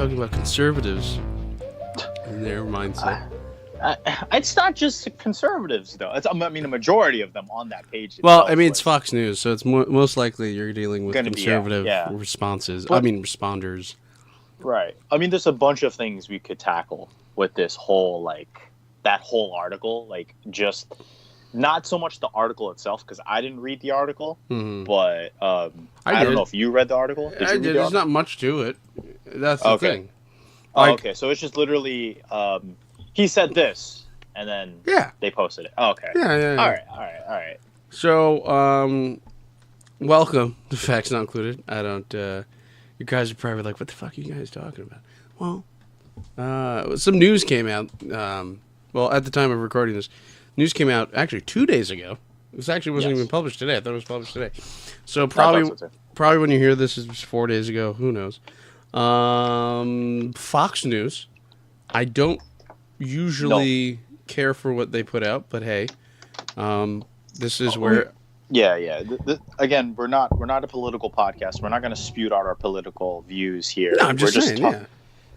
talking about conservatives and their mindset. It's not just conservatives, though. A majority of them on that page. Well, I mean, it's Fox News, so it's most likely you're dealing with conservative responses. But, responders. Right. I mean, there's a bunch of things we could tackle with this whole, that whole article. Just not so much the article itself, because I didn't read the article, but I don't know if you read the article. I did. There's not much to it. That's the thing. Okay, so it's just literally... he said this, and then they posted it. Oh, okay. Yeah. All right. So, welcome to Facts Not Included. I don't, you guys are probably like, what the fuck are you guys talking about? Well, some news came out, at the time of recording this, news came out actually 2 days ago. This actually wasn't even published today. I thought it was published today. So probably when you hear this is 4 days ago. Who knows? Fox News. I don't usually care for what they put out, but hey, this is where again, we're not a political podcast. We're not going to spew out our political views here. No, I'm just saying,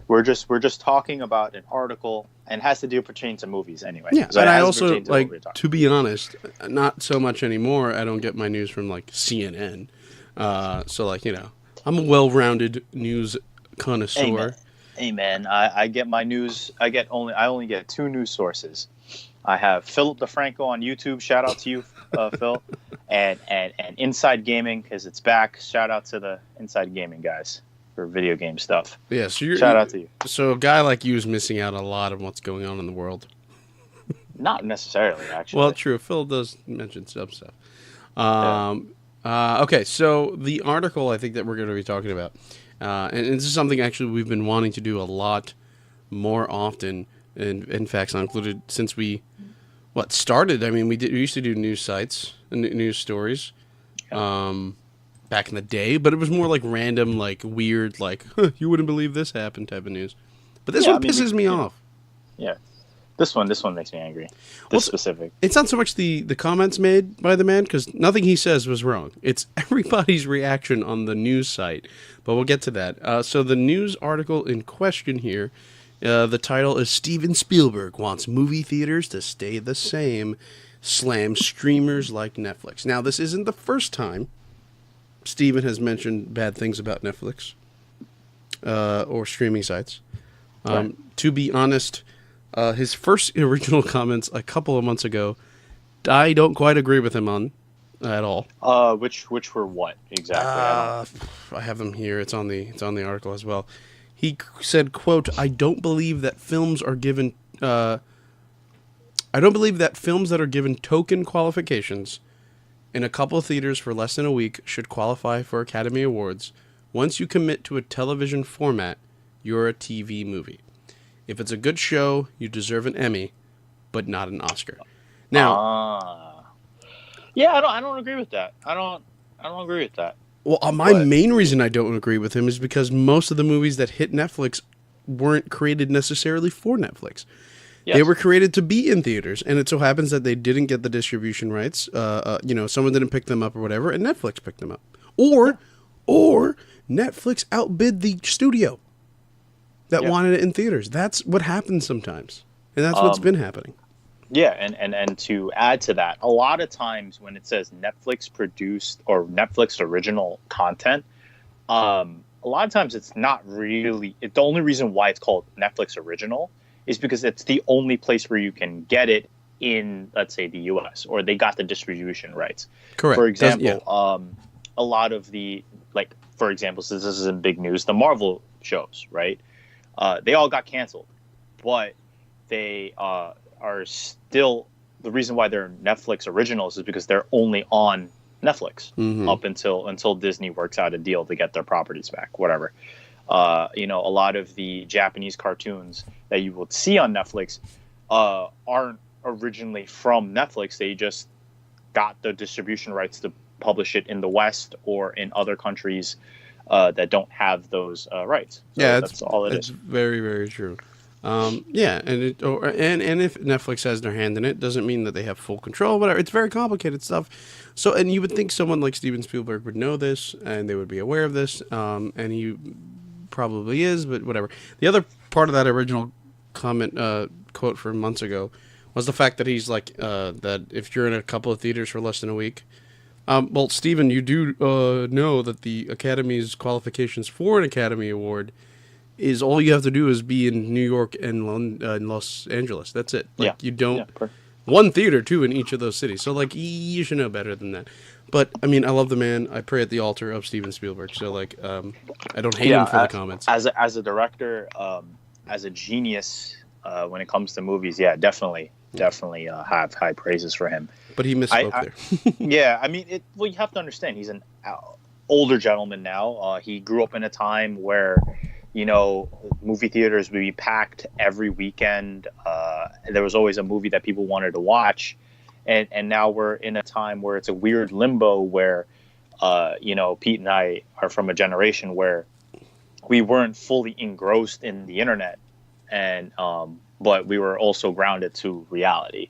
we're just talking about an article, and it has to pertain to movies anyway. Yeah, so and I also to be honest, not so much anymore. I don't get my news from CNN. So I'm a well-rounded news connoisseur. Hey man, I get my news. I only get two news sources. I have Philip DeFranco on YouTube. Shout out to you, Phil, and Inside Gaming, because it's back. Shout out to the Inside Gaming guys for video game stuff. Yeah, so shout out to you. So a guy like you is missing out a lot of what's going on in the world. Not necessarily, actually. Well, true. Phil does mention some stuff. Okay, so the article I think that we're going to be talking about. And this is something actually we've been wanting to do a lot more often, and in fact, not included since we started. I mean, we used to do news sites and news stories back in the day, but it was more like random, weird, you wouldn't believe this happened type of news. But this one pisses me off. Yeah. This one makes me angry. Specific. It's not so much the comments made by the man, because nothing he says was wrong. It's everybody's reaction on the news site. But we'll get to that. So the news article in question here, the title is Stephen Speilberg wants movie theaters to stay the same, slam streamers like Netflix. Now, this isn't the first time Stephen has mentioned bad things about Netflix or streaming sites. To be honest... his first original comments a couple of months ago, I don't quite agree with him on at all. Which were what exactly? I have them here. It's on the article as well. He said, "quote I don't believe that films are given. I don't believe that films that are given token qualifications in a couple of theaters for less than a week should qualify for Academy Awards. Once you commit to a television format, you're a TV movie. If it's a good show, you deserve an Emmy, but not an Oscar." Now, I don't agree with that. I don't agree with that. Well, my main reason I don't agree with him is because most of the movies that hit Netflix weren't created necessarily for Netflix. Yes. They were created to be in theaters, and it so happens that they didn't get the distribution rights. Someone didn't pick them up or whatever, and Netflix picked them up. Or Netflix outbid the studio that wanted it in theaters. That's what happens sometimes. And that's what's been happening. Yeah, and to add to that, a lot of times when it says Netflix produced or Netflix original content, a lot of times it's not really... the only reason why it's called Netflix original is because it's the only place where you can get it in, let's say, the US, or they got the distribution rights. Correct. For example, a lot of the... for example, since this is in big news, the Marvel shows, right? They all got canceled, but they are still... the reason why they're Netflix originals is because they're only on Netflix up until Disney works out a deal to get their properties back, whatever. A lot of the Japanese cartoons that you will see on Netflix aren't originally from Netflix. They just got the distribution rights to publish it in the West or in other countries that don't have those rights. So that's all it is. It's very, very true. And if Netflix has their hand in it, doesn't mean that they have full control. Whatever. It's very complicated stuff. So, and you would think someone like Steven Spielberg would know this, and they would be aware of this. And he probably is, but whatever. The other part of that original comment quote from months ago was the fact that he's like that if you're in a couple of theaters for less than a week. Well, Stephen, you do know that the Academy's qualifications for an Academy Award is all you have to do is be in New York and Los Angeles. That's it. Like you don't one theater too in each of those cities. So like you should know better than that. But I mean, I love the man. I pray at the altar of Stephen Spielberg. So like, I don't hate him for the comments. As a director, as a genius when it comes to movies, definitely have high praises for him. But he misspoke there. Yeah, I mean, you have to understand he's an older gentleman now. He grew up in a time where, movie theaters would be packed every weekend. There was always a movie that people wanted to watch. And now we're in a time where it's a weird limbo where, Pete and I are from a generation where we weren't fully engrossed in the internet. And but we were also grounded to reality,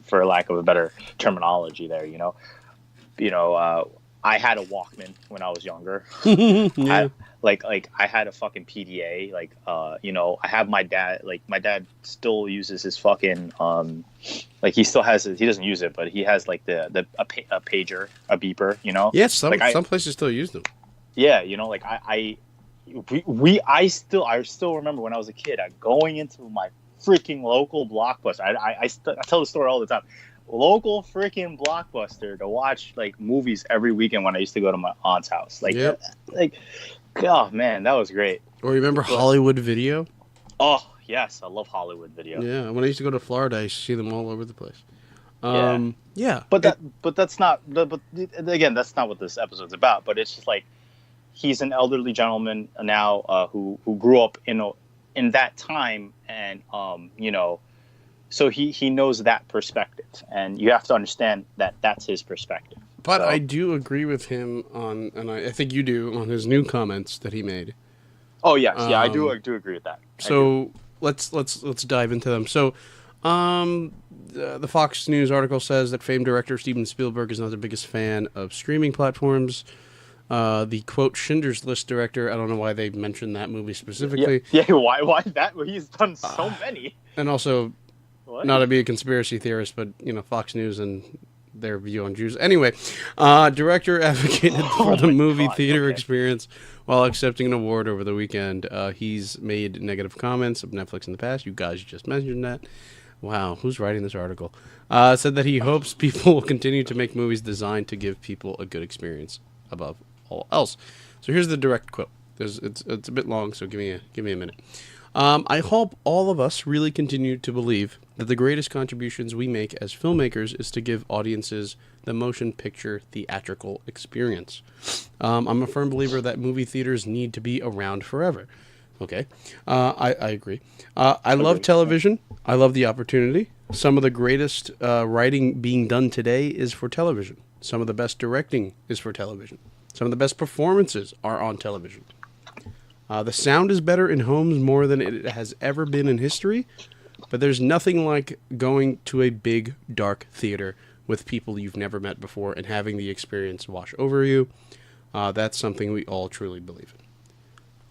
for lack of a better terminology there, I had a Walkman when I was younger. Yeah. I had a fucking PDA. I have my dad. My dad still uses his fucking he still has he doesn't use it, but he has a pager, a beeper. Yes, some places still use them. Yeah, I still remember when I was a kid, going into my freaking local Blockbuster. I tell the story all the time. Local freaking Blockbuster to watch movies every weekend when I used to go to my aunt's house. Oh man, that was great. Or remember Hollywood Video? Oh yes, I love Hollywood Video. Yeah, when I used to go to Florida, I used to see them all over the place. Yeah. But that's not. But again, that's not what this episode's about. But it's just he's an elderly gentleman now who grew up in that time, and so he knows that perspective, and you have to understand that that's his perspective. But I do agree with him on, and I think you do, on his new comments that he made. Oh yes, I do agree with that. So let's dive into them. So, the Fox News article says that famed director Steven Spielberg is not the biggest fan of streaming platforms. The quote Schindler's List director, I don't know why they mentioned that movie specifically. Yeah, why that? He's done so many. And also, not to be a conspiracy theorist, but Fox News and their view on Jews. Anyway, director advocated for the movie theater experience while accepting an award over the weekend. He's made negative comments of Netflix in the past. You guys just mentioned that. Wow, who's writing this article? Said that he hopes people will continue to make movies designed to give people a good experience above all else. So here's the direct quote. It's a bit long, so give me a minute. I hope all of us really continue to believe that the greatest contributions we make as filmmakers is to give audiences the motion picture theatrical experience. I'm a firm believer that movie theaters need to be around forever. Okay, I agree. I love television. I love the opportunity. Some of the greatest writing being done today is for television. Some of the best directing is for television. Some of the best performances are on television. The sound is better in homes more than it has ever been in history, but there's nothing like going to a big, dark theater with people you've never met before and having the experience wash over you. That's something we all truly believe in.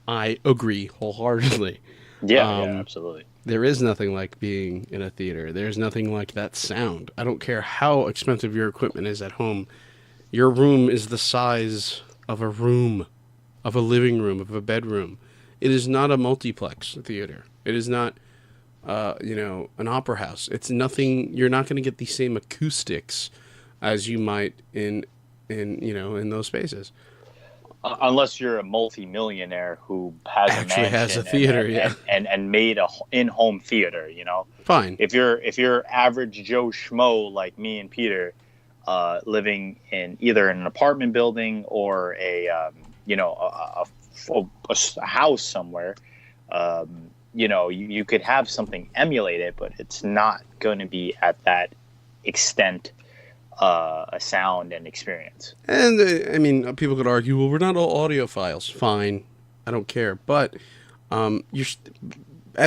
I agree wholeheartedly. Yeah, absolutely. There is nothing like being in a theater. There's nothing like that sound. I don't care how expensive your equipment is at home. Your room is the size of a room, of a living room, of a bedroom. It is not a multiplex theater. It is not, an opera house. It's nothing. You're not going to get the same acoustics as you might in those spaces. Unless you're a multi-millionaire who has actually has a theater, and made a in-home theater, Fine. If you're average Joe Schmo like me and Peter, living in either an apartment building or a house somewhere, you could have something emulate it, but it's not going to be at that extent. A sound and experience. And people could argue, well, we're not all audiophiles. Fine, I don't care. But at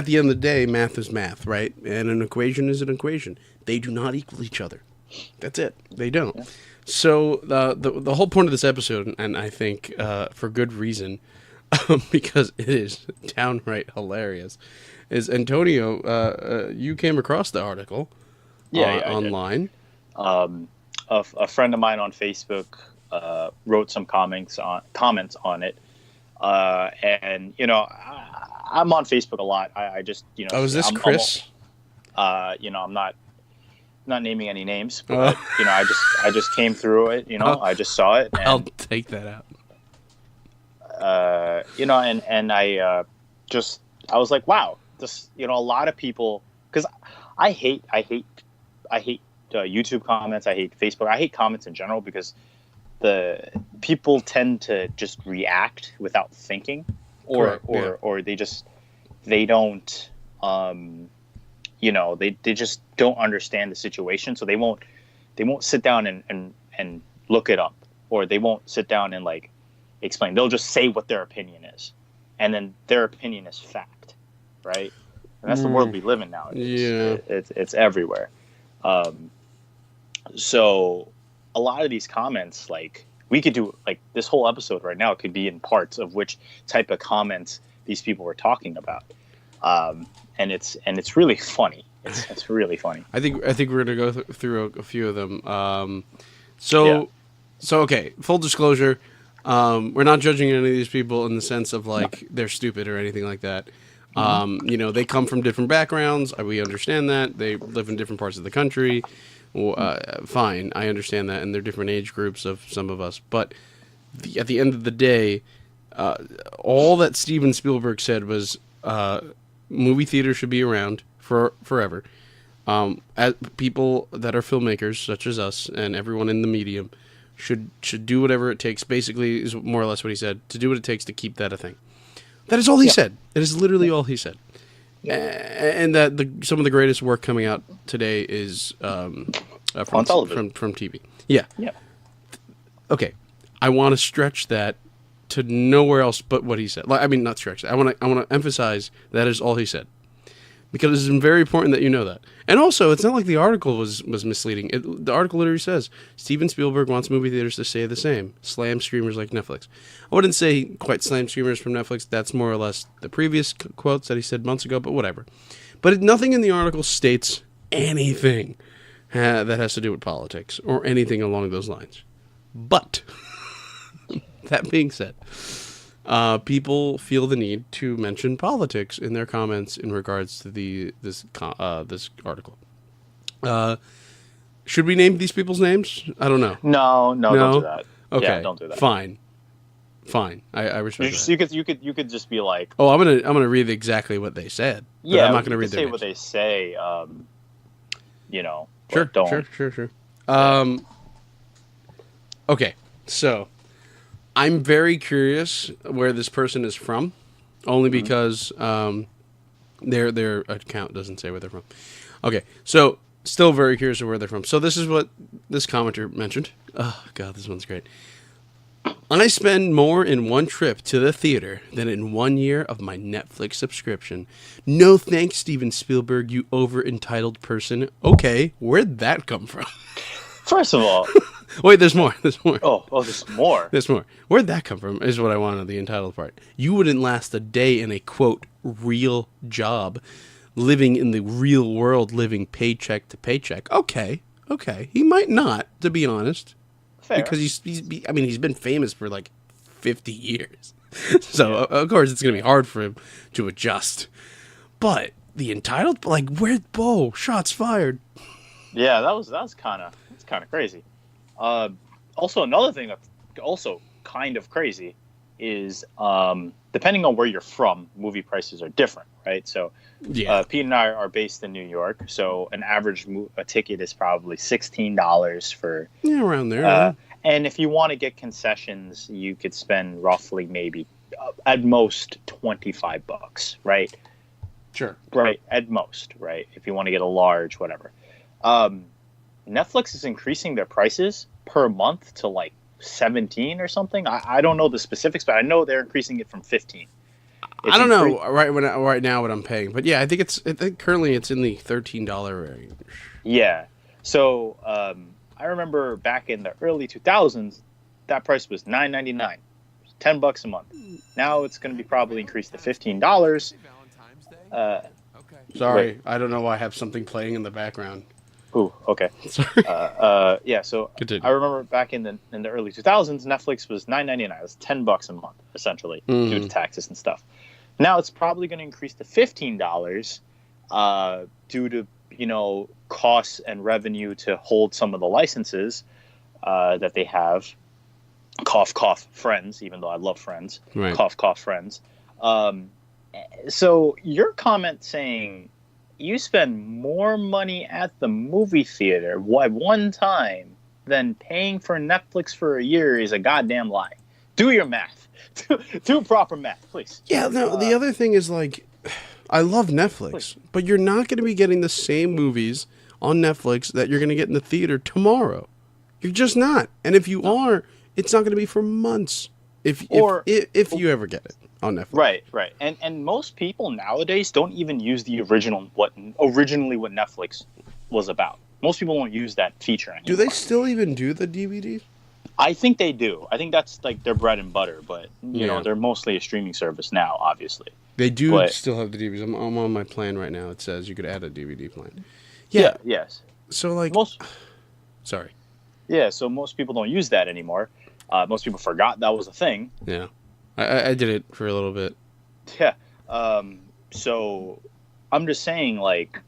the end of the day, math is math, right? And an equation is an equation. They do not equal each other. That's it. They don't. Yeah. So the whole point of this episode, and I think for good reason, because it is downright hilarious. Is Antonio? You came across the article Yeah, I did. online. A friend of mine on Facebook wrote some comments on it, and I'm on Facebook a lot. I just Oh, is this Chris? I'm not naming any names, but I just came through it. I just saw it. And, I'll take that out. and I was like, wow, this, a lot of people, because I hate YouTube comments. I hate Facebook. I hate comments in general because the people tend to just react without thinking, or they don't, they just don't understand the situation. So they won't sit down and look it up, or they won't sit down and like explain. They'll just say what their opinion is, and then their opinion is fact, right? And that's the world we live in nowadays. Yeah, it's everywhere. So a lot of these comments, like, we could do like this whole episode right now could be in parts of which type of comments these people were talking about, and it's really funny. It's really funny. I think we're gonna go through a few of them. So okay, full disclosure, we're not judging any of these people in the sense of like they're stupid or anything like that. They come from different backgrounds. We understand that they live in different parts of the country. Fine, I understand that, and they're different age groups of some of us. But at the end of the day, all that Stephen Spielberg said was movie theaters should be around for forever. As people that are filmmakers, such as us, and everyone in the medium, should do whatever it takes. Basically, is more or less what he said, to do what it takes to keep that a thing. That is all he said. It is literally all he said. Yeah. And that some of the greatest work coming out today is from TV. Yeah. Yeah. Okay. I want to stretch that to nowhere else but what he said. Like, I mean, not stretch that. I want to emphasize that is all he said, because it's very important that you know that. And also, it's not like the article was misleading. The article literally says Steven Spielberg wants movie theaters to stay the same. Slam streamers like Netflix. I wouldn't say quite slam streamers from Netflix. That's more or less the previous quotes that he said months ago, but whatever. But nothing in the article states anything that has to do with politics or anything along those lines. But that being said, people feel the need to mention politics in their comments in regards to this article. Should we name these people's names? I don't know. No, don't do that. Okay, yeah, don't do that. Fine. I respect that. You could just be like, oh, I'm gonna read exactly what they said. Yeah, I'm not gonna read say what they say. Sure. Okay, so I'm very curious where this person is from, only because their account doesn't say where they're from. Okay, so still very curious of where they're from. So this is what this commenter mentioned. Oh God, this one's great. I spend more in one trip to the theater than in 1 year of my Netflix subscription. No thanks, Steven Spielberg, you over-entitled person. Okay, where'd that come from? First of all... Wait, there's more. Oh, there's more. There's more. Where'd that come from is what I wanted, the entitled part. You wouldn't last a day in a, quote, real job, living in the real world, living paycheck to paycheck. Okay. He might not, to be honest. Fair. Because he's been famous for like 50 years. So, of course, it's going to be hard for him to adjust. But the entitled, like, shots fired. Yeah, that's kind of crazy. Also, another thing that's also kind of crazy is depending on where you're from, movie prices are different, right? So, Pete and I are based in New York, so an average a ticket is probably $16 for around there. And if you want to get concessions, you could spend roughly maybe at most $25, right? Sure. Right, at most, right? If you want to get a large, whatever. Netflix is increasing their prices per month to like 17 or something. I don't know the specifics, but I know they're increasing it from 15. I don't know right now what I'm paying, but yeah, I think currently it's in the $13 range. Yeah. So I remember back in the early 2000s, that price was $9.99. $10 a month. Now it's going to be probably increased to $15. Sorry, wait. I don't know why I have something playing in the background. Ooh, okay. Sorry. Yeah. So Continue. I remember back in the early 2000s, Netflix was $9.99. It was $10 a month, essentially, due to taxes and stuff. Now it's probably going to increase to $15 due to costs and revenue to hold some of the licenses that they have. Cough, cough, Friends. Even though I love Friends, Right. Cough, cough, Friends. So your comment saying you spend more money at the movie theater at one time than paying for Netflix for a year is a goddamn lie. Do your math. Do proper math, please. Yeah, no, the other thing is, like, I love Netflix, but you're not going to be getting the same movies on Netflix that you're going to get in the theater tomorrow. You're just not. And if you are, it's not going to be for months if you ever get it on Netflix. Right. And most people nowadays don't even use the originally what Netflix was about. Most people don't use that feature anymore. Do they still even do the DVDs? I think they do. I think that's like their bread and butter, but you know, they're mostly a streaming service now, obviously. They do still have the DVDs. I'm on my plan right now. It says you could add a DVD plan. Yeah. Yes. So, like, sorry. Yeah, so most people don't use that anymore. Most people forgot that was a thing. Yeah. I did it for a little bit. Yeah. So I'm just saying, like,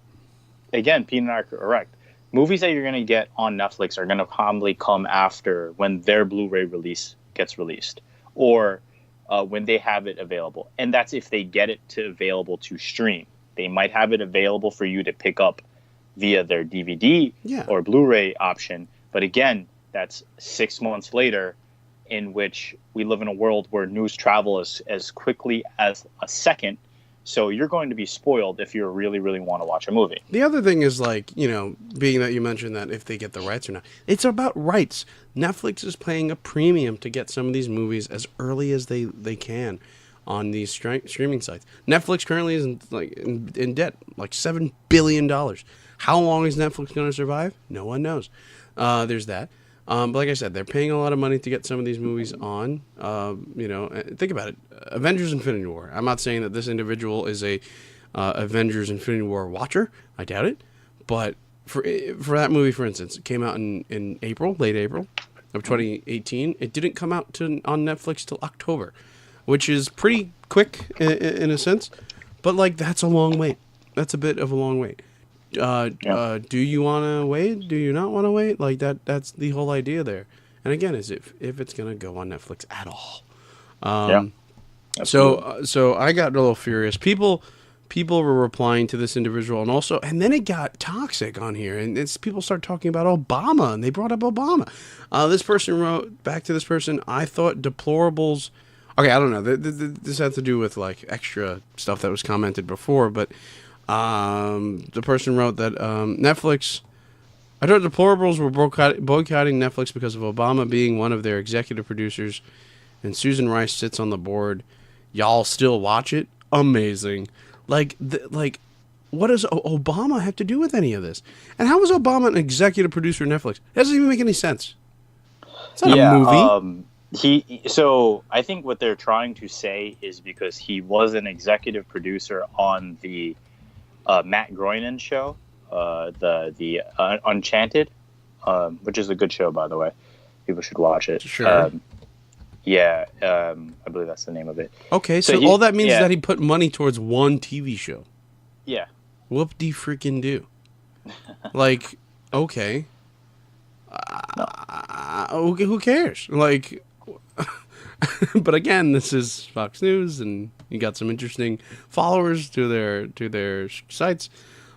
again, Pete and I are correct. Movies that you're going to get on Netflix are going to probably come after when their Blu-ray release gets released, or when they have it available. And that's if they get it available to stream. They might have it available for you to pick up via their DVD or Blu-ray option. But again, that's 6 months later, in which we live in a world where news travels as quickly as a second. So you're going to be spoiled if you really, really want to watch a movie. The other thing is, like, being that you mentioned that if they get the rights or not, it's about rights. Netflix is paying a premium to get some of these movies as early as they can on these streaming sites. Netflix currently is in debt, like $7 billion. How long is Netflix going to survive? No one knows. There's that. But like I said, they're paying a lot of money to get some of these movies on. Think about it. Avengers Infinity War. I'm not saying that this individual is a Avengers Infinity War watcher. I doubt it. But for that movie, for instance, it came out in April, late April of 2018. It didn't come out on Netflix till October, which is pretty quick in a sense. But, like, that's a long wait. That's a bit of a long wait. Do you want to wait? Do you not want to wait? Like, that's the whole idea there. And again, is if it's going to go on Netflix at all. So I got a little furious. People were replying to this individual, and then it got toxic on here, and people start talking about Obama, and they brought up Obama. This person wrote back to this person, I thought deplorables. Okay, I don't know. This had to do with, like, extra stuff that was commented before, but the person wrote that Netflix. I thought deplorables were boycotting Netflix because of Obama being one of their executive producers, and Susan Rice sits on the board. Y'all still watch it? Amazing. Like, what does Obama have to do with any of this? And how is Obama an executive producer of Netflix? It doesn't even make any sense. It's not a movie. So I think what they're trying to say is because he was an executive producer on the Matt Groening show, the Uncharted, which is a good show, by the way. People should watch it. Sure. I believe that's the name of it. Okay, so all that means is that he put money towards one TV show. Yeah. Whoop-de-freaking do. Like, okay. Who cares? Like, but again, this is Fox News, and you got some interesting followers to their sites.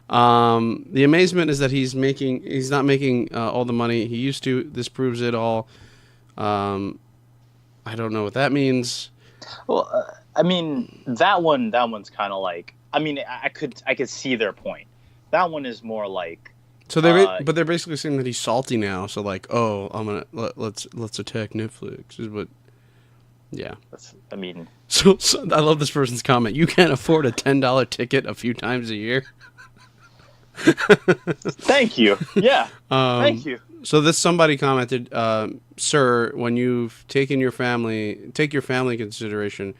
The amazement is that he's not making all the money he used to. This proves it all. I don't know what that means. Well, I mean, that one's kind of like. I mean, I could see their point. That one is more like. So they're basically saying that he's salty now. So, like, let's attack Netflix is what. Yeah. I mean. So I love this person's comment. You can't afford a $10 ticket a few times a year. Thank you. Yeah. Thank you. So this somebody commented, "Sir, when you've taken your family, take your family into consideration.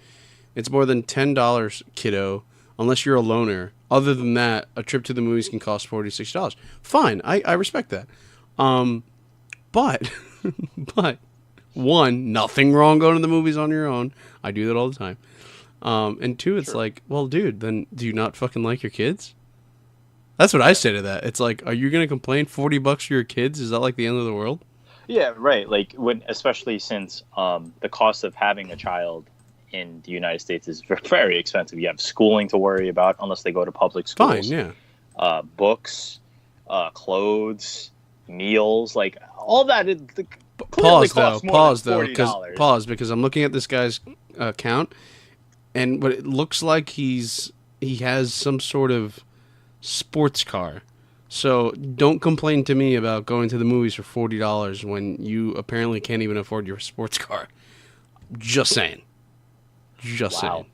It's more than $10, kiddo, unless you're a loner. Other than that, a trip to the movies can cost $46. Fine, I respect that. But, but, one, nothing wrong going to the movies on your own. I do that all the time. And two, it's like, well, dude, then do you not fucking like your kids? That's what I say to that. It's like, are you going to complain $40 for your kids? Is that like the end of the world? Yeah, right. Like especially since the cost of having a child in the United States is very expensive. You have schooling to worry about unless they go to public schools. Fine, yeah. Books, clothes, meals, like all that. Pause because I'm looking at this guy's account, and what it looks like he has some sort of sports car. So don't complain to me about going to the movies for $40 when you apparently can't even afford your sports car. Just saying. Saying.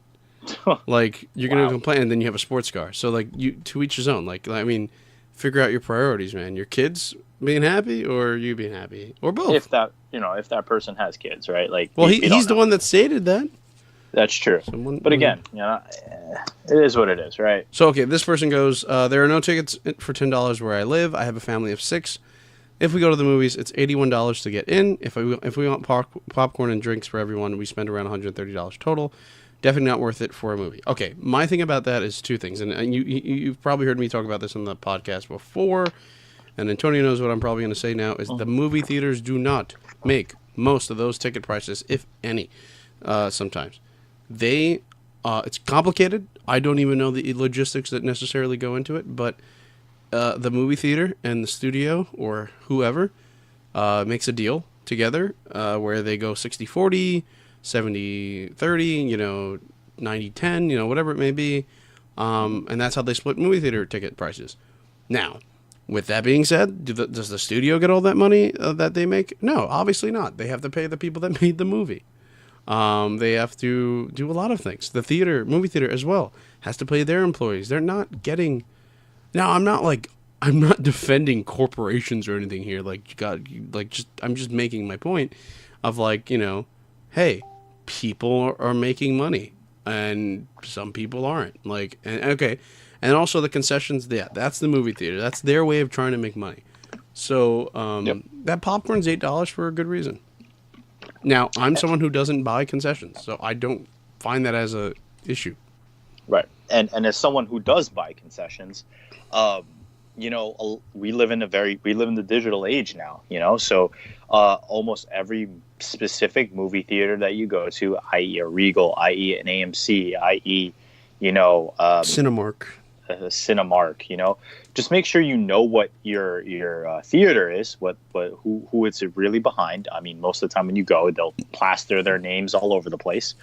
Like, you're going to complain and then you have a sports car. So, like, you to each his own. Like, I mean, figure out your priorities, man. Your kids being happy or you being happy? Or both. If that person has kids, right? Like, well, he's the one that stated that. That's true. But again, it is what it is, right? So, okay, this person goes, there are no tickets for $10 where I live. I have a family of 6. If we go to the movies, it's $81 to get in. If we want popcorn and drinks for everyone, we spend around $130 total. Definitely not worth it for a movie. Okay, my thing about that is 2 things. And you've probably heard me talk about this on the podcast before, and Antonio knows what I'm probably going to say now, is the movie theaters do not make most of those ticket prices, if any, sometimes. It's complicated. I don't even know the logistics that necessarily go into it, but the movie theater and the studio or whoever makes a deal together where they go 60-40, 70-30, 90-10, whatever it may be. And that's how they split movie theater ticket prices. Now, with that being said, does the studio get all that money that they make? No, obviously not. They have to pay the people that made the movie. They have to do a lot of things. The movie theater as well, has to pay their employees. They're not getting... Now, I'm not defending corporations or anything here. I'm just making my point of hey, people are making money and some people aren't. And also the concessions. Yeah, that's the movie theater. That's their way of trying to make money. So that popcorn's $8 for a good reason. Now, I'm someone who doesn't buy concessions, so I don't find that as a issue. Right. And as someone who does buy concessions, we live in the digital age now, so almost every specific movie theater that you go to, i.e. a Regal, i.e. an AMC, i.e. Cinemark, just make sure you know what your theater is, who it's really behind. I mean, most of the time when you go, they'll plaster their names all over the place.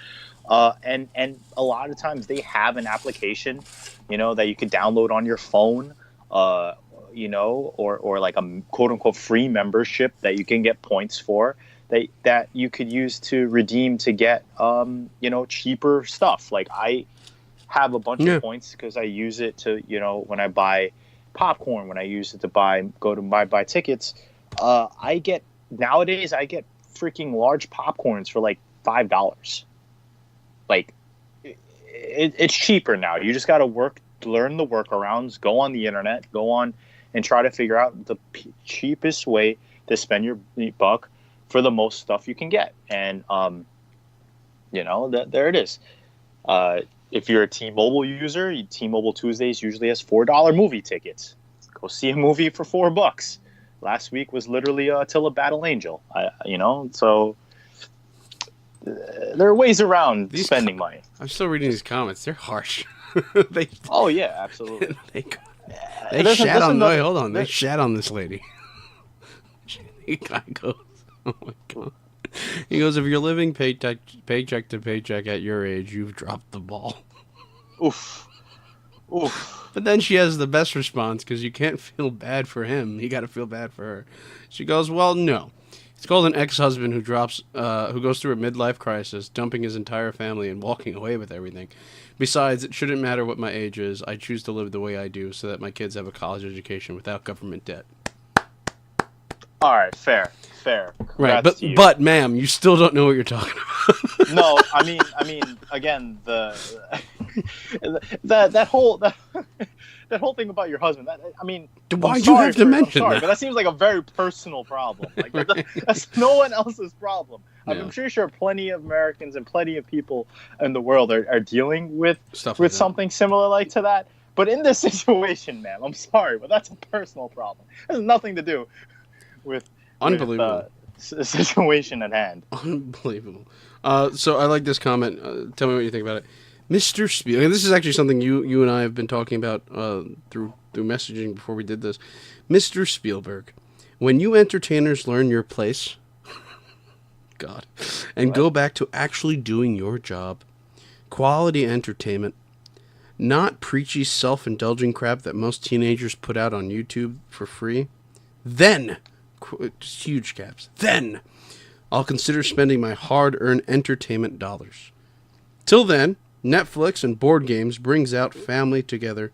And a lot of times they have an application, that you could download on your phone, or like a quote unquote free membership that you can get points for that you could use to redeem to get, cheaper stuff. Like I have a bunch of points because I use it to, when I buy popcorn, when I use it to buy tickets, nowadays I get freaking large popcorns for like $5. Like it's cheaper now. You just got to learn the workarounds, go on the internet, go on and try to figure out the cheapest way to spend your buck for the most stuff you can get. And, there it is. If you're a T-Mobile user, T-Mobile Tuesdays usually has $4 movie tickets. Go see a movie for $4. Last week was literally Till a Battle Angel. So there are ways around spending money. I'm still reading these comments.Ey're harsh. Oh yeah, absolutely. They shat on. Wait, hold on. They shat on this lady. The guy goes, "Oh my god." He goes, "If you're living paycheck to paycheck at your age, you've dropped the ball." Oof. But then she has the best response because you can't feel bad for him. You got to feel bad for her. She goes, "Well, no. It's called an ex-husband who goes through a midlife crisis, dumping his entire family and walking away with everything. Besides, it shouldn't matter what my age is. I choose to live the way I do so that my kids have a college education without government debt. All right, fair. Right, Congrats to you. but ma'am, you still don't know what you're talking about. No, I mean, again, that whole thing about your husband. Why'd you have to mention that? But that seems like a very personal problem. Like that's no one else's problem. Yeah. I'm sure plenty of Americans and plenty of people in the world are dealing with Stuff like that. something similar like to that. But in this situation, man, I'm sorry, but that's a personal problem. It has nothing to do with Unbelievable. the situation at hand. Unbelievable. So I like this comment. Tell me what you think about it. Mr. Spielberg, this is actually something you and I have been talking about through messaging before we did this. Mr. Spielberg, when you entertainers learn your place, God, and go back to actually doing your job, quality entertainment, not preachy self-indulging crap that most teenagers put out on YouTube for free, then, huge caps, then I'll consider spending my hard-earned entertainment dollars. Till then, Netflix and board games brings out family together.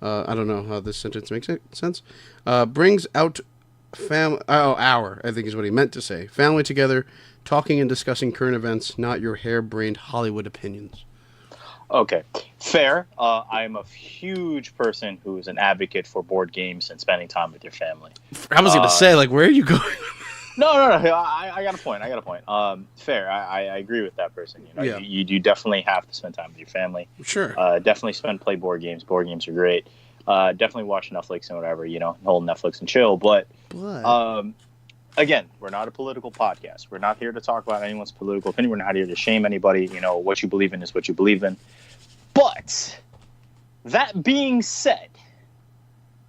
I don't know how this sentence makes sense. Brings out hour, I think is what he meant to say. Family together, talking and discussing current events, not your harebrained Hollywood opinions. Okay, fair. I am a huge person who is an advocate for board games and spending time with your family. I was going to say, like, where are you going? No. I got a point. Fair. I agree with that person. You know, Yeah. you definitely have to spend time with your family. Sure. Definitely play board games. Board games are great. Definitely watch Netflix and whatever. You know, hold Netflix and chill. But again, we're not a political podcast. We're not here to talk about anyone's political opinion. We're not here to shame anybody. You know, what you believe in is what you believe in. But that being said,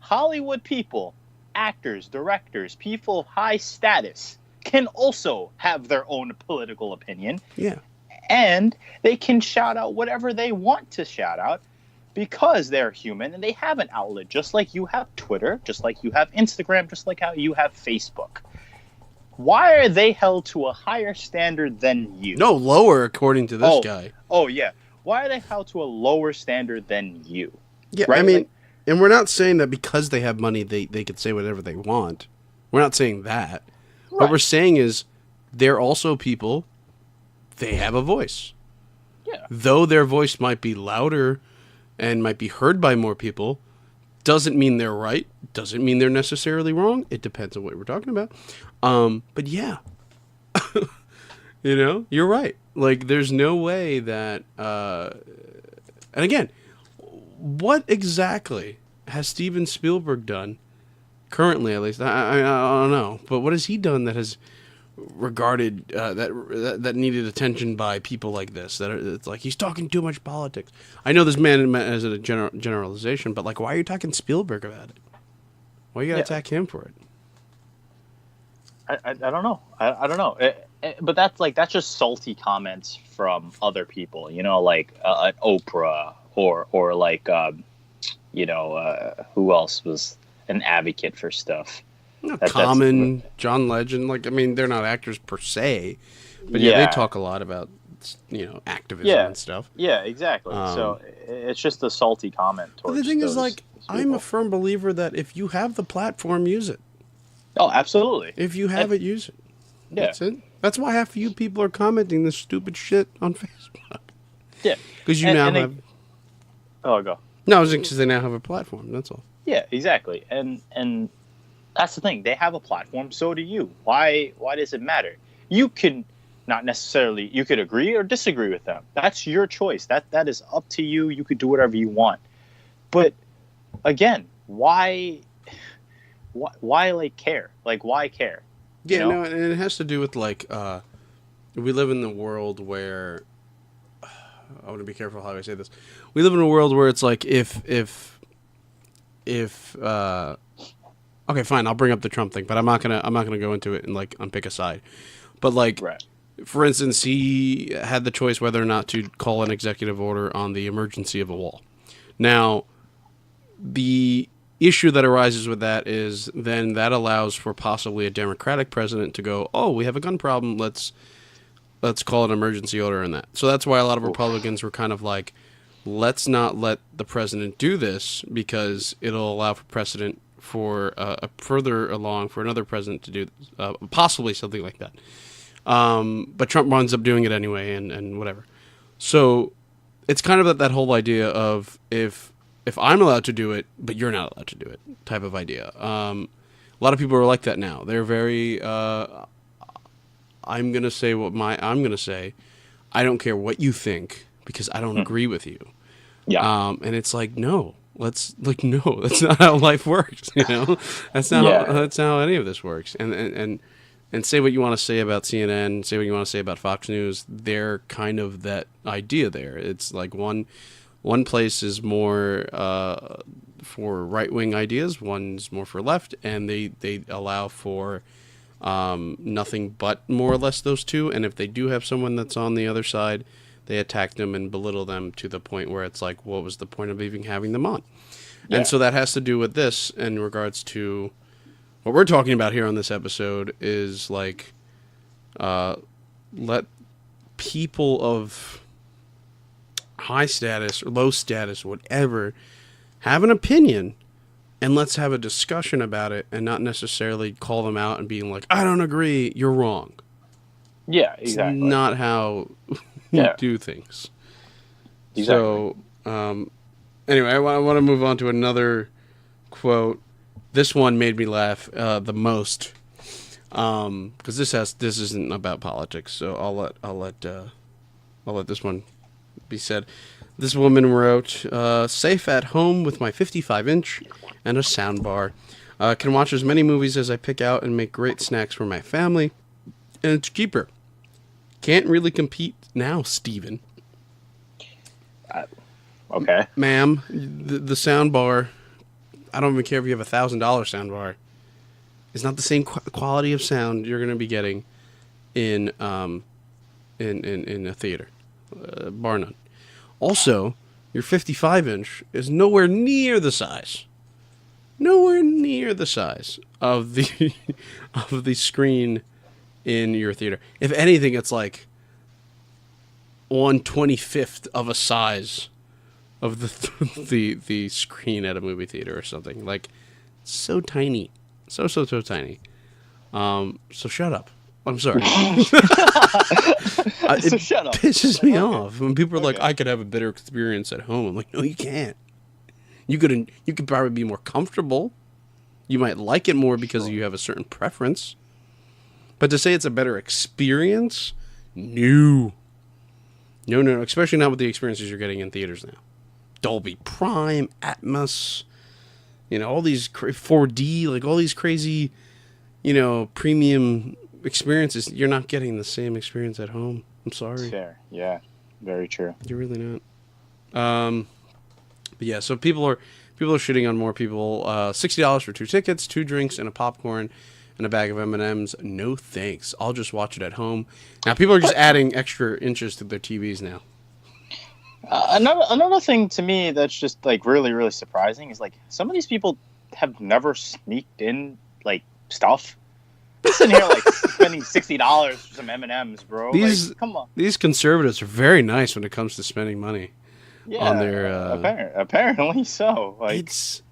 Hollywood people, actors, directors, people of high status can also have their own political opinion. Yeah. And they can shout out whatever they want to shout out because they're human and they have an outlet, just like you have Twitter, just like you have Instagram, just like how you have Facebook. Why are they held to a higher standard than you? No, lower, according to this guy. Oh, yeah. Why are they held to a lower standard than you? Yeah, right? I mean, and we're not saying that because they have money, they could say whatever they want. We're not saying that. Right. What we're saying is they're also people, they have a voice. Yeah. Though their voice might be louder and might be heard by more people, doesn't mean they're right, doesn't mean they're necessarily wrong. It depends on what we're talking about. But yeah, you know, you're right. Like, there's no way that, and again, what exactly has Steven Spielberg done currently, at least? I don't know, but what has he done that has regarded that needed attention by people like this? It's like he's talking too much politics. I know this man as a generalization, but like, why are you talking Spielberg about it? Why you gotta attack him for it? I don't know. I don't know. But that's just salty comments from other people. You know, like an Oprah or like who else was an advocate for stuff. Common, John Legend. Like, I mean, they're not actors per se, but yeah, they talk a lot about, you know, activism and stuff. Yeah, exactly. So it's just a salty comment. But the thing is, like, I'm a firm believer that if you have the platform, use it. Oh, absolutely. If you have it, use it. Yeah. That's it. That's why half of you people are commenting this stupid shit on Facebook. Yeah. Because you now have... Oh, go. No, it's because they now have a platform. That's all. Yeah, exactly. And that's the thing. They have a platform. So do you. Why does it matter? You can not necessarily... You could agree or disagree with them. That's your choice. That is up to you. You could do whatever you want. But, again, why like care? Like, why care? Yeah, no, and it has to do with, like, we live in the world where, I want to be careful how I say this. We live in a world where it's like, okay, fine, I'll bring up the Trump thing, but I'm not gonna go into it and, like, unpick a side. But, like, for instance, he had the choice whether or not to call an executive order on the emergency of a wall. Now, the issue that arises with that is then that allows for possibly a Democratic president to go, oh, we have a gun problem, let's call an emergency order on that. So that's why a lot of Republicans were kind of like, let's not let the president do this because it'll allow for precedent for further along for another president to do possibly something like that. But Trump winds up doing it anyway, and whatever. So it's kind of that whole idea of if I'm allowed to do it, but you're not allowed to do it type of idea. A lot of people are like that now. They're very, I'm going to say I'm going to say. I don't care what you think because I don't agree with you. Yeah. And it's like, no, that's not how life works. You know, that's not how any of this works. And say what you want to say about CNN, say what you want to say about Fox News. They're kind of that idea there. It's like one place is more for right-wing ideas, one's more for left, and they allow for nothing but more or less those two. And if they do have someone that's on the other side, they attack them and belittle them to the point where it's like, what was the point of even having them on? Yeah. And so that has to do with this in regards to what we're talking about here on this episode is like, let people of high status or low status, whatever, have an opinion, and let's have a discussion about it and not necessarily call them out and being like, I don't agree, you're wrong. Yeah, exactly. It's not how we do things. Exactly. So, anyway, I want to move on to another quote. This one made me laugh the most because this isn't about politics. So I'll let this one be said. This woman wrote, "Safe at home with my 55-inch and a sound bar. Can watch as many movies as I pick out and make great snacks for my family, and it's cheaper. Can't really compete now, Stephen." Okay, ma'am, the sound bar. I don't even care if you have $1,000 sound bar. It's not the same quality of sound you're going to be getting in a theater, bar none. Also, your 55-inch is nowhere near the size of the of the screen in your theater. If anything, it's like 1/25th of a size of the screen at a movie theater or something. Like, so tiny. So tiny. So shut up. I'm sorry. So shut up. It pisses me off when people are like, I could have a better experience at home. I'm like, no, you can't. You could probably be more comfortable. You might like it more because you have a certain preference. But to say it's a better experience? No. No. Especially not with the experiences you're getting in theaters now. Dolby Prime, Atmos, all these 4D, like all these crazy, premium experiences. You're not getting the same experience at home. I'm sorry. Fair. Yeah, very true. You're really not. But yeah, so people are shitting on more people. $60 for 2 tickets, 2 drinks, and a popcorn, and a bag of M&Ms. No thanks. I'll just watch it at home. Now people are just adding extra inches to their TVs now. Another thing to me that's just like really, really surprising is like some of these people have never sneaked in like stuff. They're sitting here like spending $60 for some M&Ms, bro. Come on. These conservatives are very nice when it comes to spending money. Yeah, on their apparently so. Like it's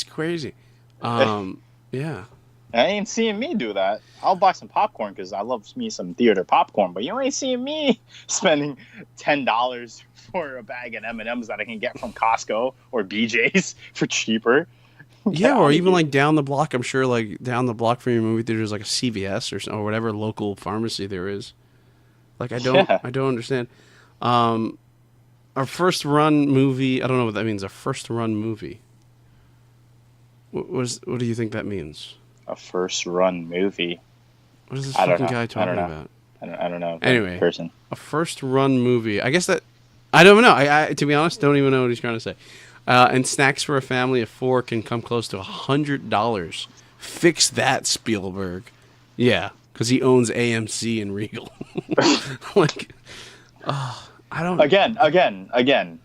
crazy. Yeah. I ain't seeing me do that. I'll buy some popcorn because I love me some theater popcorn, but you ain't seeing me spending $10 for a bag of M&Ms that I can get from Costco or BJ's for cheaper. Yeah, or even like down the block. I'm sure like down the block from your movie theater is like a CVS or whatever local pharmacy there is. Like I don't understand. Our first run movie. I don't know what that means. A first run movie. What do you think that means? A first run movie. What is this fucking guy talking about? I don't know. Anyway, person. A first run movie. I guess that I don't know. I to be honest, don't even know what he's trying to say. And snacks for a family of 4 can come close to $100. Fix that, Spielberg. Yeah, because he owns AMC and Regal. Like, I don't. Again.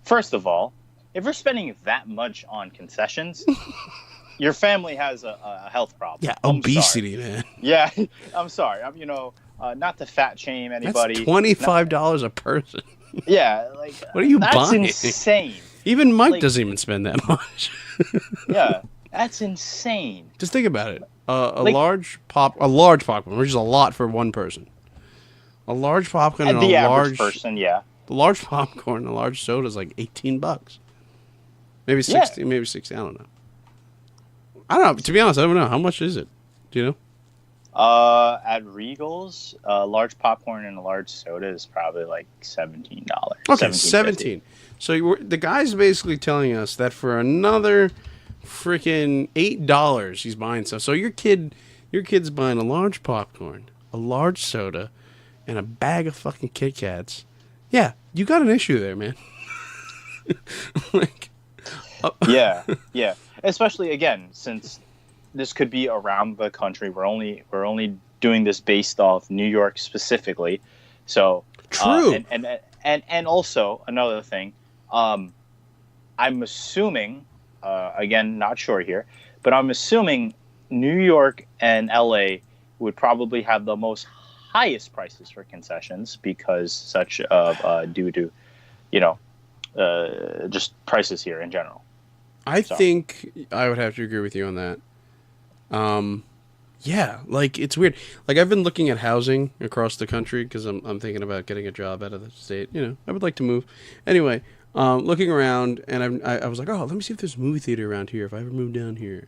First of all, if you're spending that much on concessions, your family has a health problem. Yeah, I'm obesity, sorry. man. Yeah, I'm sorry. I'm not to fat shame anybody. That's $25 a person. Yeah, like What are you that's buying? insane. Even Mike Like, doesn't even spend that much. yeah, that's insane. Just think about it. A Like large popcorn, which is a lot for one person. A large popcorn and the average person, yeah, the large popcorn and a large soda is like $18. Maybe yeah. 60, maybe 60, I don't know. I don't know. To be honest, I don't know. How much is it? Do you know? At Regal's, large popcorn and a large soda is probably like $17. Okay, 17. So the guy's basically telling us that for another freaking $8, he's buying stuff. So your kid's buying a large popcorn, a large soda, and a bag of fucking Kit Kats. Yeah, you got an issue there, man. Like, Yeah, yeah. Especially again, since this could be around the country. We're only doing this based off New York specifically. So true. And also another thing, I'm assuming, again, not sure here, but I'm assuming New York and LA would probably have the most highest prices for concessions because such of due to, just prices here in general. I think I would have to agree with you on that. Yeah, like it's weird. Like I've been looking at housing across the country because I'm thinking about getting a job out of the state. I would like to move. Anyway, looking around and I was like, oh, let me see if there's a movie theater around here if I ever move down here.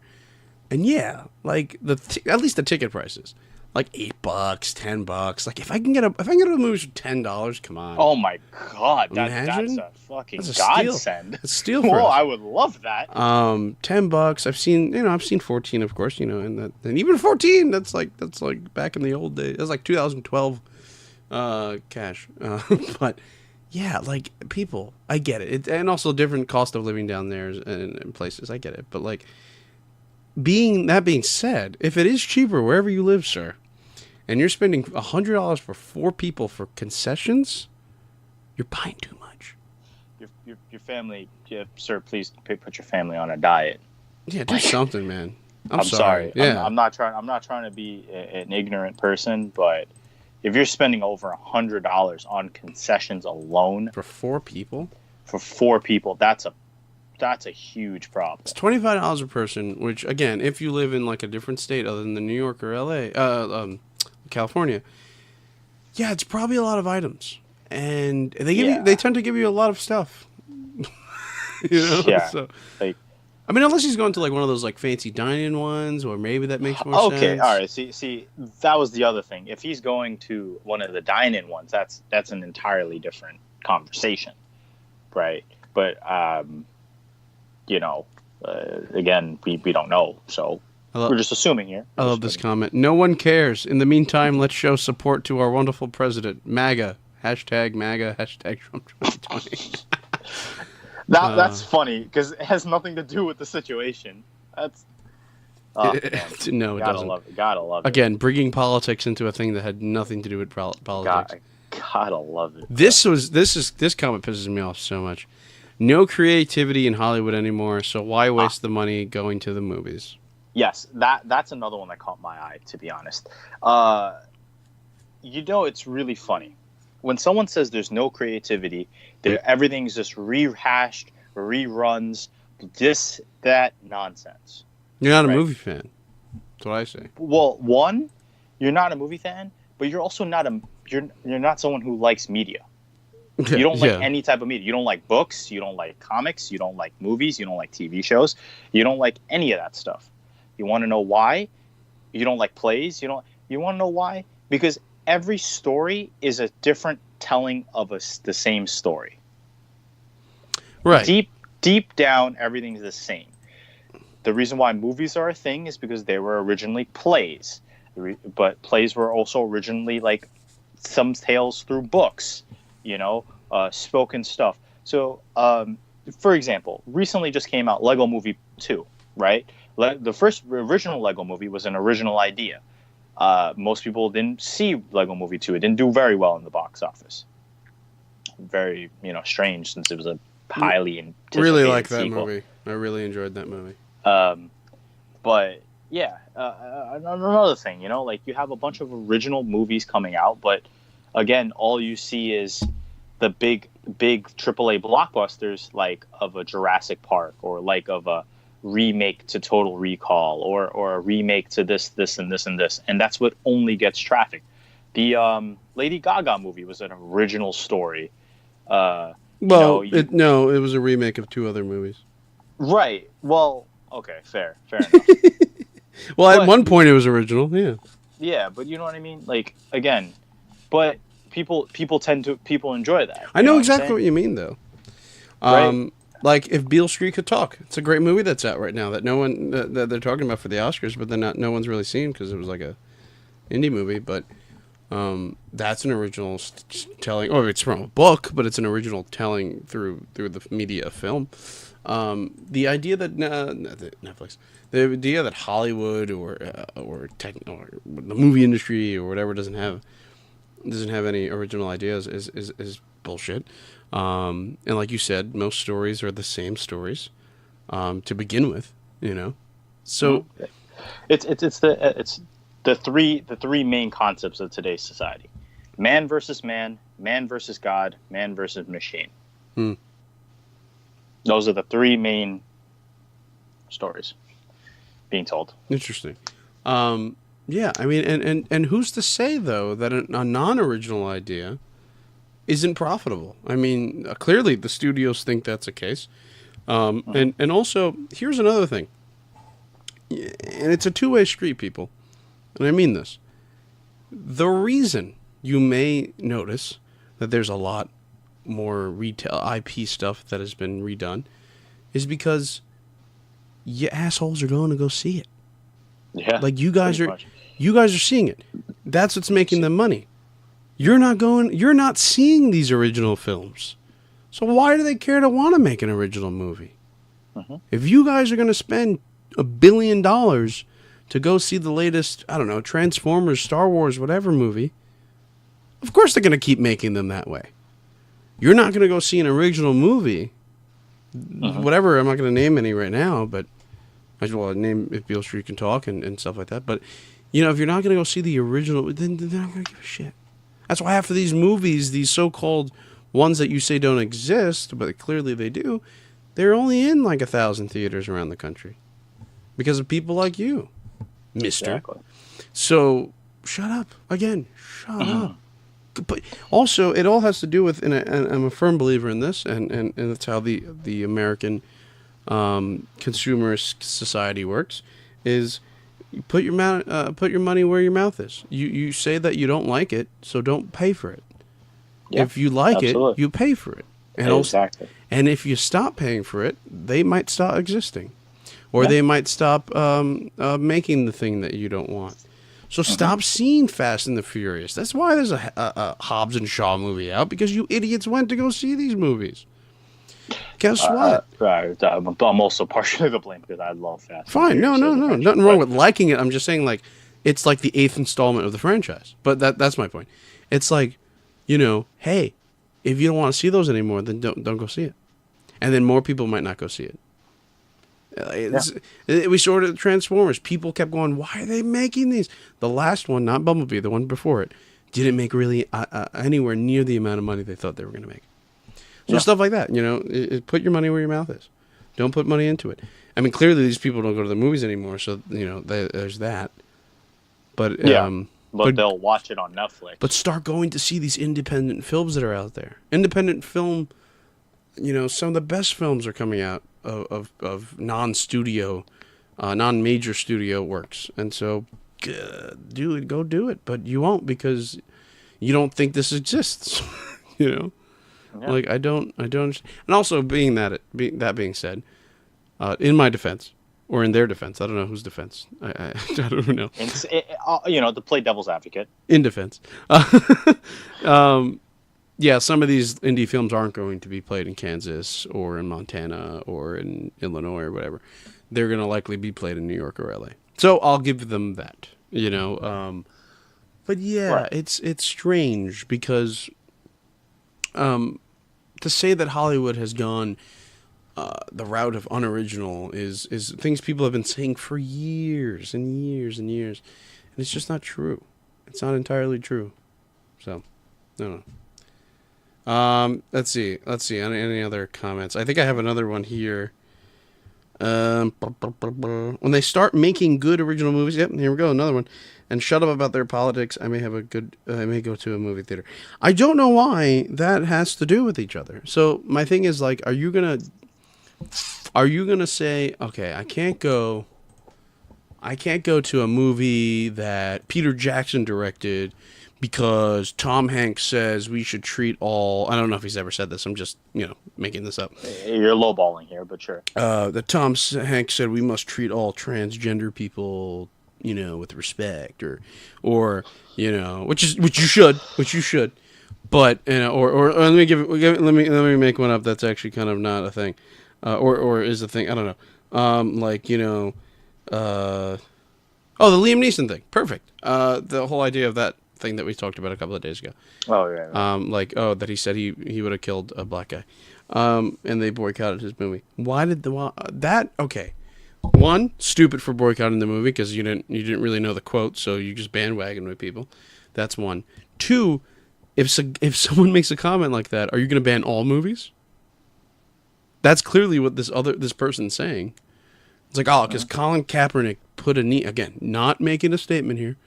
And yeah, like at least the ticket prices, like $8, $10. Like if I can get a movie for $10, come on. Oh my God, Imagine? that's a fucking That's a godsend. It's a steal for Oh, us. I would love that. $10. I've seen 14, of course. And even 14. That's like back in the old days. That's like 2012 cash. But yeah, like people, I get it. And also different cost of living down there and places. I get it. But like, that being said, if it is cheaper wherever you live, sir, and you're spending $100 for 4 people for concessions, you're buying too much. Your family, sir, please put your family on a diet. Yeah, do something, man. I'm sorry. Yeah. I'm not trying to be an ignorant person, but if you're spending over $100 on concessions alone for 4 people, that's a huge problem. it's $25 a person. Which again, if you live in like a different state other than New York or LA, California, yeah, it's probably a lot of items, and they tend to give you a lot of stuff. Yeah. So, like, I mean, unless he's going to like one of those like fancy dining ones, or maybe that makes more sense. Okay, all right. See, that was the other thing. If he's going to one of the dine-in ones, that's an entirely different conversation, right? But again, we don't know, so we're just assuming here. I love this comment. No one cares. In the meantime, let's show support to our wonderful president. MAGA. #MAGA. #Trump 2020. That's funny because it has nothing to do with the situation. That's no, it doesn't. Gotta love it. Again, bringing politics into a thing that had nothing to do with politics. Gotta love it. This comment pisses me off so much. No creativity in Hollywood anymore, so why waste the money going to the movies? Yes, that's another one that caught my eye, to be honest. It's really funny. When someone says there's no creativity, everything's just rehashed, reruns, that nonsense. You're not a movie fan. That's what I say. Well, one, you're not a movie fan, but you're also you're not someone who likes media. You don't like any type of media. You don't like books. You don't like comics. You don't like movies. You don't like TV shows. You don't like any of that stuff. You want to know why? You don't like plays. You want to know why? Because every story is a different telling of the same story. Right. Deep down, everything's the same. The reason why movies are a thing is because they were originally plays. But plays were also originally like some tales through books. Spoken stuff. So, for example, recently just came out Lego Movie 2, right? The first original Lego Movie was an original idea. Most people didn't see Lego Movie 2. It didn't do very well in the box office. Very, strange since it was a highly anticipated Really like that sequel. movie. I really enjoyed that movie. But yeah, another thing, like you have a bunch of original movies coming out, but again, all you see is the big AAA blockbusters like of a Jurassic Park or like of a remake to Total Recall or a remake to this and this and this, and that's what only gets traffic. The Lady Gaga movie was an original story. Well, it was a remake of two other movies. Right. Well, okay, fair enough. Well, at one point it was original, yeah. Yeah, but you know what I mean? Like, again, but people enjoy that. I know exactly what you mean, though. Right? Like if Beale Street Could Talk, it's a great movie that's out right now that no one that they're talking about for the Oscars, but then no one's really seen because it was like a indie movie. But that's an original telling. Oh, it's from a book, but it's an original telling through the media of film. The idea that Netflix, the idea that Hollywood or the movie industry or whatever doesn't have any original ideas is bullshit. And like you said, most stories are the same stories to begin with. So it's the three main concepts of today's society: man versus man, man versus God, man versus machine. Those are the three main stories being told. Interesting. Yeah, I mean, and who's to say though that a non-original idea isn't profitable? I mean, clearly the studios think that's the case. And also, here's another thing, and it's a two-way street, people, and I mean this. The reason you may notice that there's a lot more retail IP stuff that has been redone is because you assholes are going to go see it. Yeah, like you guys are seeing it. That's what's making them money. You're not seeing these original films. So why do they care to want to make an original movie? If you guys are going to spend $1 billion to go see the latest, I don't know, Transformers, Star Wars, whatever movie, of course they're going to keep making them that way. You're not going to go see an original movie, whatever, I'm not going to name any right now, but I will name If Beale Street Can Talk and stuff like that. But, if you're not going to go see the original, then they're not going to give a shit. That's why half of these movies, these so-called ones that you say don't exist, but clearly they do, they're only in like 1,000 theaters around the country. Because of people like you, mister. Exactly. So, shut up. Again, shut up. But also, it all has to do with, and I'm a firm believer in this, and that's how the American consumerist society works, is you put your money where your mouth is. You say that you don't like it, so don't pay for it. Yeah, if you like it, you pay for it. And exactly. And if you stop paying for it, they might stop existing, or they might stop making the thing that you don't want. So stop seeing Fast and the Furious. That's why there's a Hobbs and Shaw movie out, because you idiots went to go see these movies. Guess what? I'm also partially to blame because I love Fast. Fine, no, nothing wrong with liking it. I'm just saying, like, it's like the 8th installment of the franchise. But that's my point. It's like, hey, if you don't want to see those anymore, then don't go see it. And then more people might not go see it. We saw it at Transformers. People kept going, why are they making these? The last one, not Bumblebee, the one before it, didn't make really anywhere near the amount of money they thought they were going to make. So stuff like that, put your money where your mouth is. Don't put money into it. I mean, clearly these people don't go to the movies anymore, so, there's that. But but they'll watch it on Netflix. But start going to see these independent films that are out there. Independent film, some of the best films are coming out of non-studio, non-major studio works. And so, go do it. But you won't, because you don't think this exists, Yeah. Like, I don't understand. And also, that being said, in my defense, or in their defense, I don't know whose defense. I don't know. To play devil's advocate. In defense. Yeah, some of these indie films aren't going to be played in Kansas or in Montana or in Illinois or whatever. They're going to likely be played in New York or LA. So I'll give them that, But yeah, it's strange because to say that Hollywood has gone the route of unoriginal is things people have been saying for years and years and years, and it's just not true. It's not entirely true. So, no. Let's see. Any other comments? I think I have another one here. When they start making good original movies, yep, here we go, another one. And shut up about their politics. I may go to a movie theater. I don't know why that has to do with each other. So my thing is like, are you gonna say, okay, I can't go to a movie that Peter Jackson directed because Tom Hanks says we should treat all, I don't know if he's ever said this, I'm just, making this up. You're lowballing here, but sure. That Tom Hanks said we must treat all transgender people, with respect, or which you should. But, or let me make one up that's actually kind of not a thing. Or is a thing, I don't know. The Liam Neeson thing. Perfect. The whole idea of that thing that we talked about a couple of days ago. Oh, yeah. That he said he would have killed a black guy. And they boycotted his movie. Why did that? Okay. One, stupid for boycotting the movie because you didn't really know the quote, so you just bandwagon with people. That's one. Two, if someone makes a comment like that, are you going to ban all movies? That's clearly what this person's saying. It's like, because Colin Kaepernick put a knee, again, not making a statement here,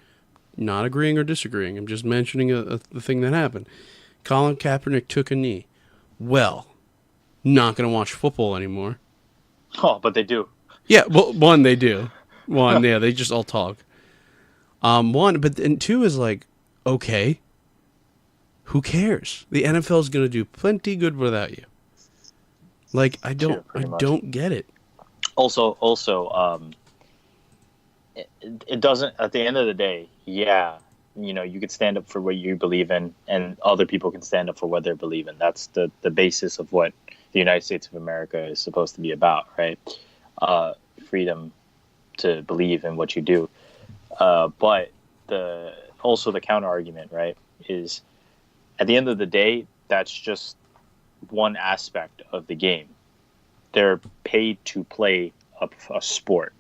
not agreeing or disagreeing. I'm just mentioning the thing that happened. Colin Kaepernick took a knee. Well, not going to watch football anymore. Oh, but they do. Yeah, well, one, they do. One, yeah, they just all talk. And two is like, okay, who cares? The NFL is going to do plenty good without you. Like, I don't get it. Also, it doesn't. At the end of the day, yeah, you could stand up for what you believe in, and other people can stand up for what they believe in. That's the basis of what the United States of America is supposed to be about, right? Freedom to believe in what you do. But the counter argument, right, is at the end of the day, that's just one aspect of the game. They're paid to play a sport.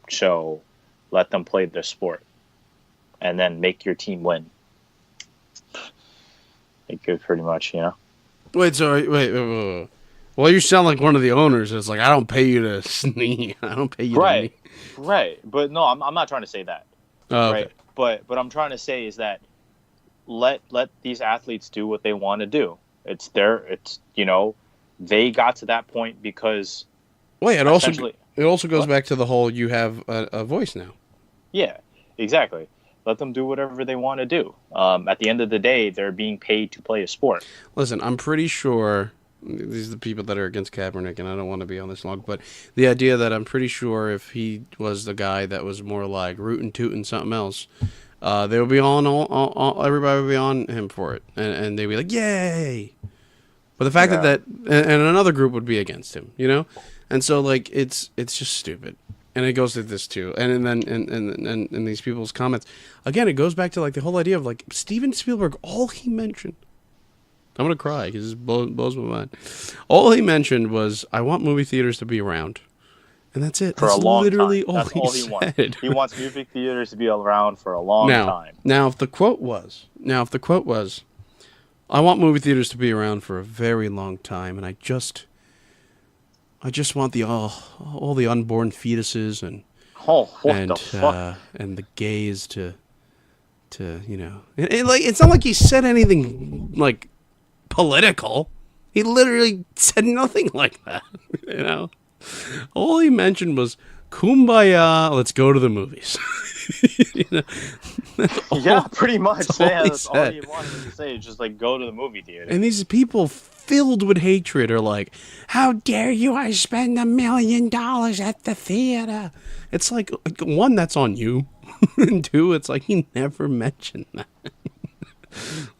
So let them play their sport and then make your team win. Like, pretty much, Wait. Well, you sound like one of the owners. It's like, I don't pay you to sneeze. I don't pay you to knee. Right. But no, I'm not trying to say that. Oh, right. Okay. But I'm trying to say is that let these athletes do what they want to do. They got to that point because. Wait, it also goes back to the whole you have a voice now. Yeah, exactly. Let them do whatever they want to do. At the end of the day, they're being paid to play a sport. Listen, I'm pretty sure these are the people that are against Kaepernick, and I don't want to be on this long, but the idea that I'm pretty sure if he was the guy that was more like rootin' tootin' something else, they would be everybody would be on him for it, and they'd be like, yay! But the fact that and another group would be against him, and so like it's just stupid, and it goes to this too, and then and these people's comments again, it goes back to like the whole idea of like Stephen Spielberg, all he mentioned. I'm going to cry because it blows my mind. All he mentioned was, I want movie theaters to be around. And that's it. For a long literally time. That's all he said. wants. He wants movie theaters to be around for a long time. Now, if the quote was, I want movie theaters to be around for a very long time, and I just want all the unborn fetuses and the fuck? And the gays to it's not like he said anything like political. He literally said nothing like that. All he mentioned was kumbaya, let's go to the movies. Pretty much. That's all he wanted to say, just like go to the movie theater. And these people filled with hatred are like, how dare you, I spend $1 million at the theater. It's like, one, that's on you. And two, it's like he never mentioned that.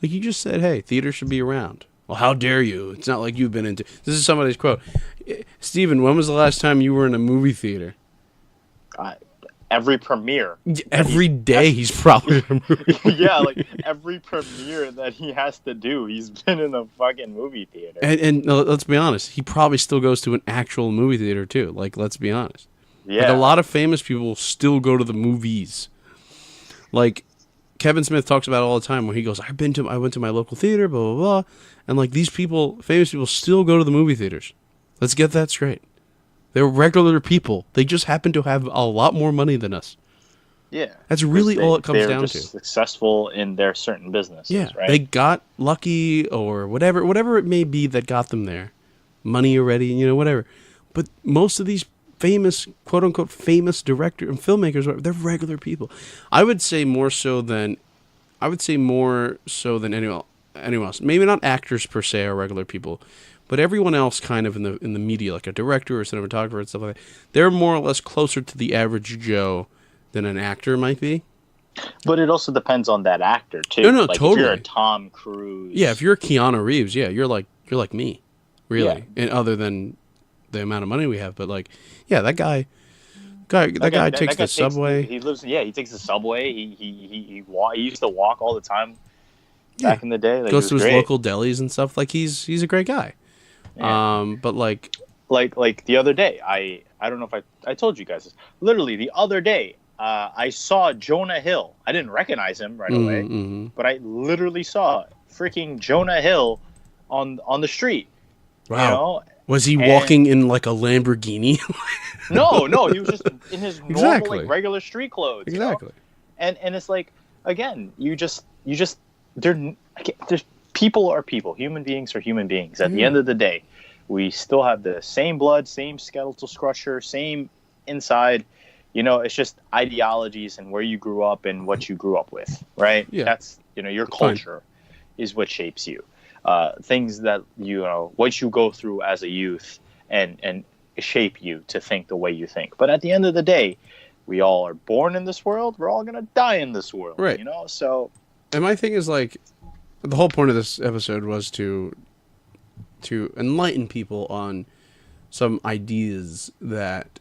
Like, you just said, hey, theater should be around. Well, how dare you? It's not like you've been into... This is somebody's quote. Steven, when was the last time you were in a movie theater? every premiere. Every day he's probably in a movie. Yeah, like every premiere that he has to do, he's been in a fucking movie theater. And let's be honest, he probably still goes to an actual movie theater too. Like, let's be honest. Yeah, Like, a lot of famous people still go to the movies. Like, Kevin Smith talks about it all the time when he goes, I went to my local theater, blah, blah, blah. And, like, these people, famous people, still go to the movie theaters. Let's get that straight. They're regular people. They just happen to have a lot more money than us. Yeah. That's really all it comes down to. They're just successful in their certain businesses, Yeah, right? they got lucky or whatever it may be that got them there. Money already, whatever. But most of these famous, quote-unquote, famous director and filmmakers, they're regular people. I would say more so than anyone else. Maybe not actors per se are regular people, but everyone else kind of in the media, like a director or cinematographer and stuff like that, they're more or less closer to the average Joe than an actor might be. But it also depends on that actor too. No, like totally. If you're a Tom Cruise. Yeah, if you're Keanu Reeves, yeah, you're like me, really. Yeah. And other than the amount of money we have, but like, yeah, that guy takes the subway. He takes the subway. He used to walk all the time back in the day. Like, goes to his great. local delis and stuff. Like, he's a great guy. Yeah. But like the other day, I don't know if I told you guys this. Literally the other day, I saw Jonah Hill. I didn't recognize him right away, but I literally saw freaking Jonah Hill on the street. Wow. You know? Was he walking in like a Lamborghini? No, he was just in his normal, like, regular street clothes. Exactly. You know? And it's like, again, there's people are people. Human beings are human beings. At the end of the day, we still have the same blood, same skeletal structure, same inside. It's just ideologies and where you grew up and what you grew up with, right? Yeah. That's, your culture is what shapes you. Things that, what you go through as a youth and shape you to think the way you think. But at the end of the day, we all are born in this world. We're all going to die in this world, right? So. And my thing is, like, the whole point of this episode was to enlighten people on some ideas that,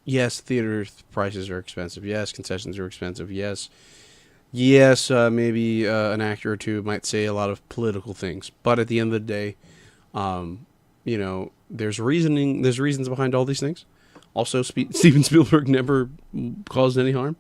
yes, theater prices are expensive. Yes, concessions are expensive. Yes, maybe an actor or two might say a lot of political things. But at the end of the day, there's reasons behind all these things. Also, Stephen Spielberg never caused any harm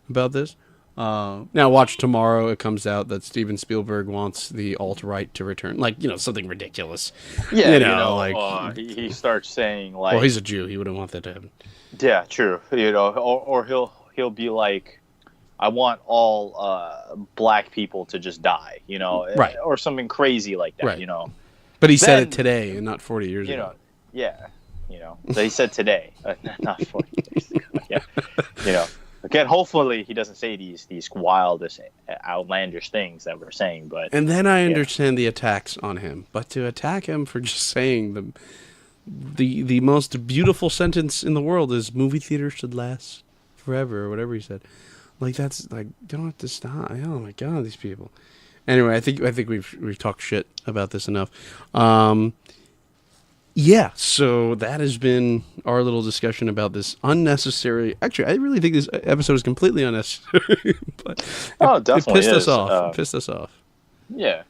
about this. Now, watch tomorrow. It comes out that Steven Spielberg wants the alt-right to return, like, something ridiculous. Yeah, he starts saying, like, well, he's a Jew. He wouldn't want that to happen. Yeah, true. Or he'll be like, I want all black people to just die, right, or something crazy like that, right. But he said it today and not 40 years ago. Yeah, they said today, not 40 years ago. Yeah, Again, hopefully he doesn't say these wildest, outlandish things that we're saying. But and then I understand the attacks on him, but to attack him for just saying the most beautiful sentence in the world is movie theaters should last forever or whatever he said. Like, that's like, don't have to stop. Oh my God, these people. Anyway, I think we've talked shit about this enough. Yeah, so that has been our little discussion about this unnecessary. Actually, I really think this episode is completely unnecessary. But definitely it pissed us off. It pissed us off. Yeah.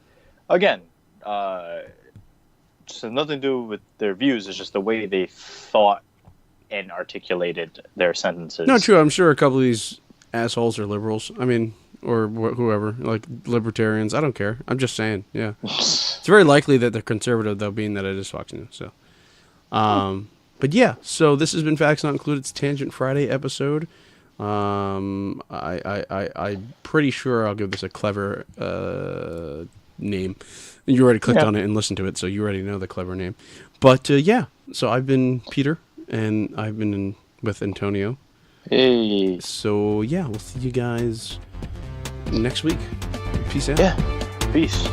Again, just has nothing to do with their views. It's just the way they thought and articulated their sentences. No, true. I'm sure a couple of these assholes are liberals. I mean, or whoever, like libertarians. I don't care. I'm just saying. Yeah. It's very likely that they're conservative, though, being that it is Fox News. So, but yeah. So this has been Facts Not Included. It's Tangent Friday episode. I'm pretty sure I'll give this a clever name. You already clicked on it and listened to it, so you already know the clever name. But yeah. So I've been Peter, and I've been with Antonio. Hey. So yeah, we'll see you guys next week. Peace out. Yeah. Peace.